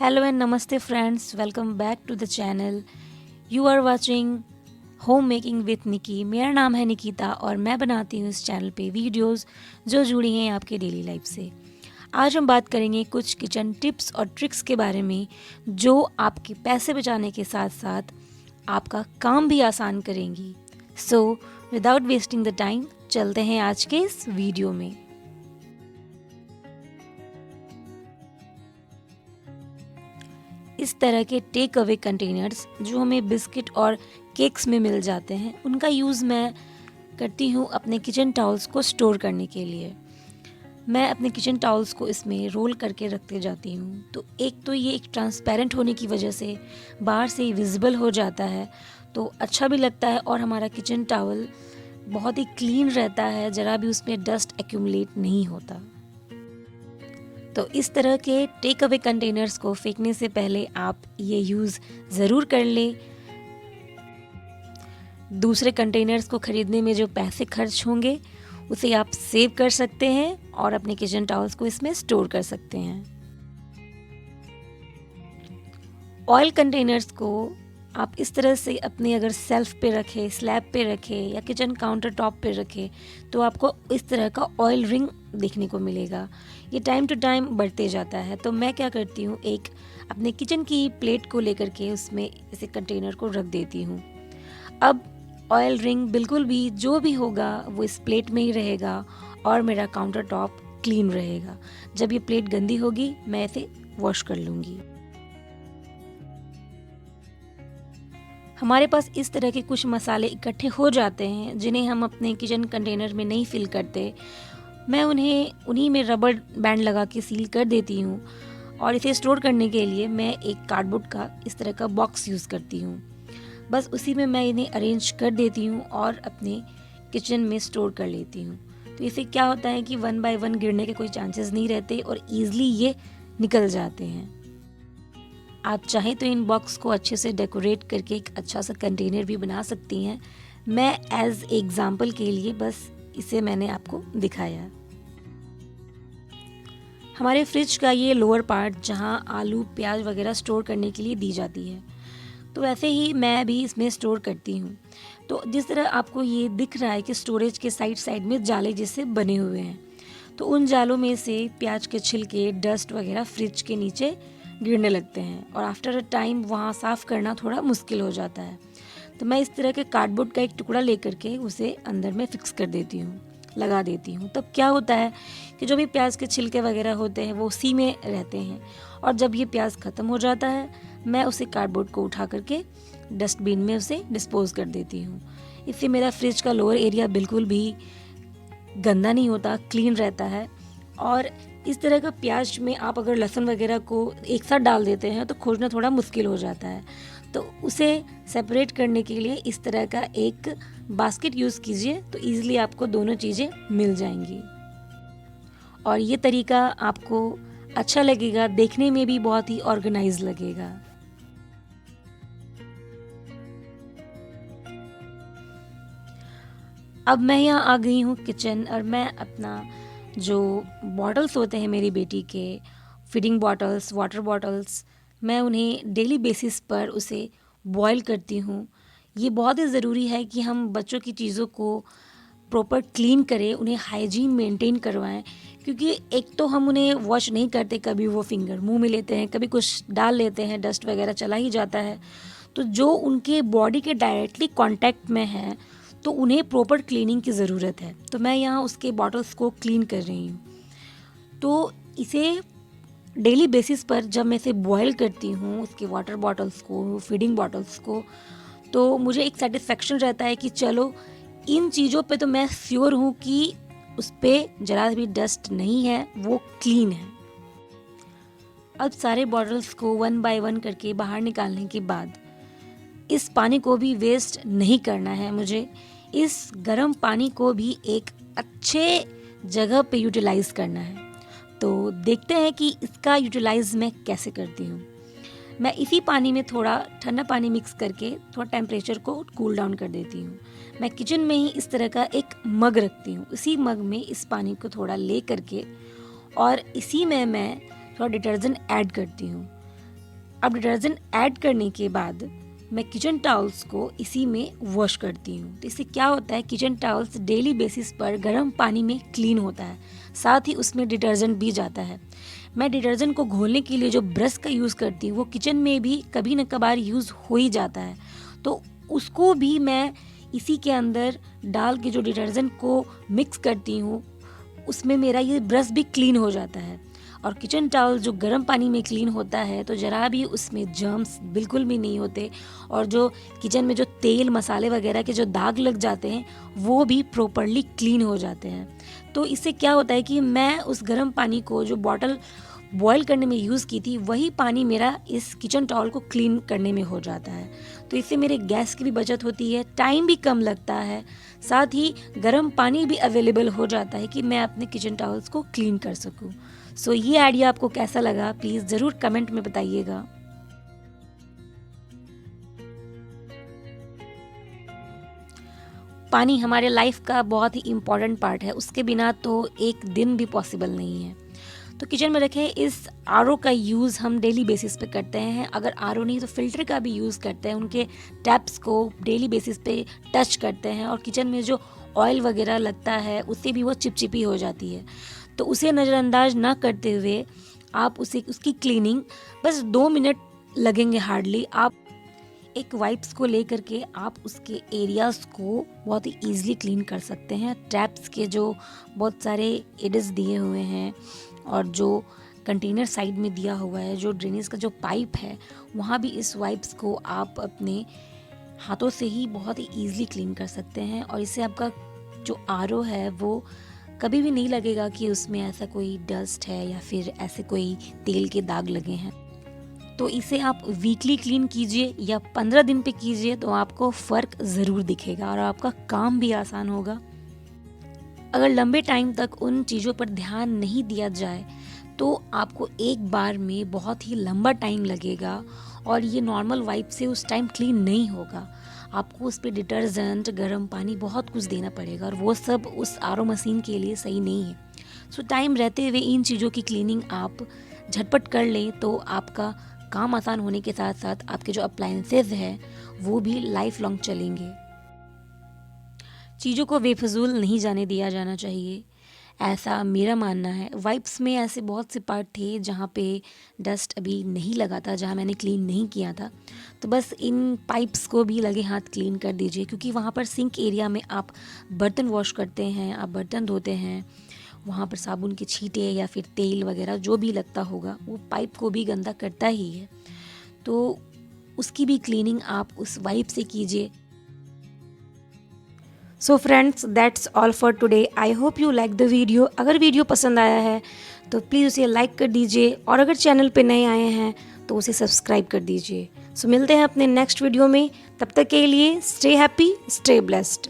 Hello and namaste friends, welcome back to the channel. You are watching home making with Nikki. मेरा नाम है निकिता और मैं बनाती हूँ इस चैनल पे वीडियोस जो जुड़ी हैं आपके डेली लाइफ से। आज हम बात करेंगे कुछ किचन टिप्स और ट्रिक्स के बारे में जो आपके पैसे बचाने के साथ साथ आपका काम भी आसान करेंगी। So without wasting the time चलते हैं आज के इस वीडियो में। इस तरह के टेक अवे कंटेनर्स जो हमें बिस्किट और केक्स में मिल जाते हैं, उनका यूज़ मैं करती हूँ अपने किचन टॉवल्स को स्टोर करने के लिए। मैं अपने किचन टॉवल्स को इसमें रोल करके रखते जाती हूँ। तो एक तो ये एक ट्रांसपेरेंट होने की वजह से बाहर से विजिबल हो जाता है, तो अच्छा भी लगता है और हमारा किचन टॉवल बहुत ही क्लीन रहता है, ज़रा भी उसमें डस्ट एक्यूमुलेट नहीं होता। तो इस तरह के टेक अवे कंटेनर्स को फेंकने से पहले आप ये यूज़ ज़रूर कर लें। दूसरे कंटेनर्स को ख़रीदने में जो पैसे खर्च होंगे उसे आप सेव कर सकते हैं और अपने किचन टॉवल्स को इसमें स्टोर कर सकते हैं। ऑयल कंटेनर्स को आप इस तरह से अपने अगर सेल्फ पे रखें, स्लैब पे रखें या किचन काउंटर टॉप पे रखें तो आपको इस तरह का ऑयल रिंग देखने को मिलेगा। ये टाइम टू टाइम बढ़ते जाता है। तो मैं क्या करती हूँ, एक अपने किचन की प्लेट को लेकर के उसमें इसे कंटेनर को रख देती हूँ। अब ऑयल रिंग बिल्कुल भी जो भी होगा वो इस प्लेट में ही रहेगा और मेरा काउंटर टॉप क्लीन रहेगा। जब ये प्लेट गंदी होगी मैं इसे वॉश कर लूँगी। हमारे पास इस तरह के कुछ मसाले इकट्ठे हो जाते हैं जिन्हें हम अपने किचन कंटेनर में नहीं फिल करते। मैं उन्हें उन्हीं में रबर बैंड लगा के सील कर देती हूँ और इसे स्टोर करने के लिए मैं एक कार्डबोर्ड का इस तरह का बॉक्स यूज़ करती हूँ। बस उसी में मैं इन्हें अरेंज कर देती हूँ और अपने किचन में स्टोर कर लेती हूँ। तो इससे क्या होता है कि 1 बाय 1 गिरने के कोई चांसेस नहीं रहते और ईज़िली ये निकल जाते हैं। आप चाहें तो इन बॉक्स को अच्छे से डेकोरेट करके एक अच्छा सा कंटेनर भी बना सकती हैं। मैं एज एग्जाम्पल के लिए बस इसे मैंने आपको दिखाया। हमारे फ्रिज का ये लोअर पार्ट जहां आलू प्याज वगैरह स्टोर करने के लिए दी जाती है, तो वैसे ही मैं भी इसमें स्टोर करती हूँ। तो जिस तरह आपको ये दिख रहा है कि स्टोरेज के साइड साइड में जाले जैसे बने हुए हैं, तो उन जालों में से प्याज के छिलके, डस्ट वगैरह फ्रिज के नीचे गिरने लगते हैं और आफ्टर अ टाइम वहाँ साफ़ करना थोड़ा मुश्किल हो जाता है। तो मैं इस तरह के कार्डबोर्ड का एक टुकड़ा लेकर के उसे अंदर में फिक्स कर देती हूँ, लगा देती हूँ। तब क्या होता है कि जो भी प्याज के छिलके वगैरह होते हैं वो उसी में रहते हैं और जब ये प्याज ख़त्म हो जाता है मैं उसे कार्डबोर्ड को उठा करके डस्टबिन में उसे डिस्पोज कर देती हूँ। इससे मेरा फ्रिज का लोअर एरिया बिल्कुल भी गंदा नहीं होता, क्लीन रहता है। और इस तरह का प्याज में आप अगर लहसुन वगैरह को एक साथ डाल देते हैं तो खोजना थोड़ा मुश्किल हो जाता है। तो उसे सेपरेट करने के लिए इस तरह का एक बास्केट यूज़ कीजिए तो ईज़िली आपको दोनों चीज़ें मिल जाएंगी और ये तरीका आपको अच्छा लगेगा, देखने में भी बहुत ही ऑर्गेनाइज लगेगा। अब मैं यहाँ आ गई हूँ किचन और मैं अपना जो बॉटल्स होते हैं मेरी बेटी के, फीडिंग बॉटल्स, वाटर बॉटल्स, मैं उन्हें डेली बेसिस पर उसे बॉईल करती हूँ। ये बहुत ही ज़रूरी है कि हम बच्चों की चीज़ों को प्रॉपर क्लीन करें, उन्हें हाइजीन मेंटेन करवाएं, क्योंकि एक तो हम उन्हें वॉश नहीं करते, कभी वो फिंगर मुंह में लेते हैं, कभी कुछ डाल लेते हैं, डस्ट वगैरह चला ही जाता है। तो जो उनके बॉडी के डायरेक्टली कांटेक्ट में है तो उन्हें प्रॉपर क्लीनिंग की ज़रूरत है। तो मैं यहाँ उसके बॉटल्स को क्लीन कर रही हूँ। तो इसे डेली बेसिस पर जब मैं इसे बॉयल करती हूँ, उसके वाटर बॉटल्स को, फीडिंग बॉटल्स को, तो मुझे एक सेटिस्फेक्शन रहता है कि चलो इन चीज़ों पे तो मैं श्योर हूँ कि उस पर ज़रा भी डस्ट नहीं है, वो क्लीन है। अब सारे बॉटल्स को 1 बाय 1 करके बाहर निकालने के बाद इस पानी को भी वेस्ट नहीं करना है मुझे। इस गर्म पानी को भी एक अच्छे जगह पे यूटिलाइज़ करना है। तो देखते हैं कि इसका यूटिलाइज़ मैं कैसे करती हूँ। मैं इसी पानी में थोड़ा ठंडा पानी मिक्स करके थोड़ा टेम्परेचर को कूल डाउन कर देती हूँ। मैं किचन में ही इस तरह का एक मग रखती हूँ। इसी मग में इस पानी को थोड़ा ले करके और इसी में मैं थोड़ा डिटर्जेंट ऐड करती हूँ। अब डिटर्जेंट ऐड करने के बाद मैं किचन टॉवल्स को इसी में वॉश करती हूँ। तो इससे क्या होता है, किचन टॉवल्स डेली बेसिस पर गर्म पानी में क्लीन होता है, साथ ही उसमें डिटर्जेंट भी जाता है। मैं डिटर्जेंट को घोलने के लिए जो ब्रश का यूज़ करती हूँ वो किचन में भी कभी न कभार यूज़ हो ही जाता है, तो उसको भी मैं इसी के अंदर डाल के जो डिटर्जेंट को मिक्स करती हूँ उसमें मेरा ये ब्रश भी क्लीन हो जाता है। और किचन टॉवल जो गर्म पानी में क्लीन होता है तो ज़रा भी उसमें जर्म्स बिल्कुल भी नहीं होते, और जो किचन में जो तेल मसाले वगैरह के जो दाग लग जाते हैं वो भी प्रॉपरली क्लीन हो जाते हैं। तो इससे क्या होता है कि मैं उस गर्म पानी को जो बॉटल बॉयल करने में यूज़ की थी वही पानी मेरा इस किचन टॉवल को क्लीन करने में हो जाता है। तो इससे मेरे गैस की भी बचत होती है, टाइम भी कम लगता है, साथ ही गर्म पानी भी अवेलेबल हो जाता है कि मैं अपने किचन टॉवल्स को क्लीन कर सकूं। सो ये आइडिया आपको कैसा लगा प्लीज़ ज़रूर कमेंट में बताइएगा। पानी हमारे लाइफ का बहुत ही इम्पॉर्टेंट पार्ट है, उसके बिना तो एक दिन भी पॉसिबल नहीं है। तो किचन में रखे इस आरओ का यूज़ हम डेली बेसिस पे करते हैं, अगर आरओ नहीं तो फिल्टर का भी यूज़ करते हैं, उनके टैप्स को डेली बेसिस पे टच करते हैं, और किचन में जो ऑयल वगैरह लगता है उससे भी वो चिपचिपी हो जाती है। तो उसे नज़रअंदाज ना करते हुए आप उसकी क्लीनिंग बस 2 मिनट लगेंगे हार्डली। आप एक वाइप्स को लेकर के आप उसके एरियाज़ को बहुत ही ईजिली क्लीन कर सकते हैं। टैप्स के जो बहुत सारे एड्स दिए हुए हैं और जो कंटेनर साइड में दिया हुआ है, जो ड्रेनेज का जो पाइप है, वहाँ भी इस वाइप्स को आप अपने हाथों से ही बहुत ही ईजिली क्लीन कर सकते हैं, और इससे आपका जो आरओ है वो कभी भी नहीं लगेगा कि उसमें ऐसा कोई डस्ट है या फिर ऐसे कोई तेल के दाग लगे हैं। तो इसे आप वीकली क्लीन कीजिए या 15 दिन पे कीजिए तो आपको फ़र्क ज़रूर दिखेगा और आपका काम भी आसान होगा। अगर लंबे टाइम तक उन चीज़ों पर ध्यान नहीं दिया जाए तो आपको एक बार में बहुत ही लंबा टाइम लगेगा, और ये नॉर्मल वाइप से उस टाइम क्लीन नहीं होगा। आपको उस पर डिटर्जेंट, गर्म पानी, बहुत कुछ देना पड़ेगा, और वो सब उस आरओ मशीन के लिए सही नहीं है। सो टाइम रहते हुए इन चीज़ों की क्लीनिंग आप झटपट कर लें तो आपका काम आसान होने के साथ साथ आपके जो अप्लायंसेस हैं वो भी लाइफ लॉन्ग चलेंगे। चीज़ों को बेफजूल नहीं जाने दिया जाना चाहिए, ऐसा मेरा मानना है। वाइप्स में ऐसे बहुत से पार्ट थे जहाँ पे डस्ट अभी नहीं लगा था, जहाँ मैंने क्लीन नहीं किया था, तो बस इन पाइप्स को भी लगे हाथ क्लीन कर दीजिए, क्योंकि वहाँ पर सिंक एरिया में आप बर्तन वॉश करते हैं, आप बर्तन धोते हैं, वहाँ पर साबुन के छींटे या फिर तेल वगैरह जो भी लगता होगा वो पाइप को भी गंदा करता ही है, तो उसकी भी क्लीनिंग आप उस वाइप से कीजिए। So friends, that's all for today. I hope you like the video. अगर वीडियो पसंद आया है तो प्लीज़ उसे लाइक कर दीजिए, और अगर चैनल पे नए आए हैं तो उसे सब्सक्राइब कर दीजिए। सो मिलते हैं अपने नेक्स्ट वीडियो में, तब तक के लिए स्टे हैप्पी, स्टे ब्लेस्ड।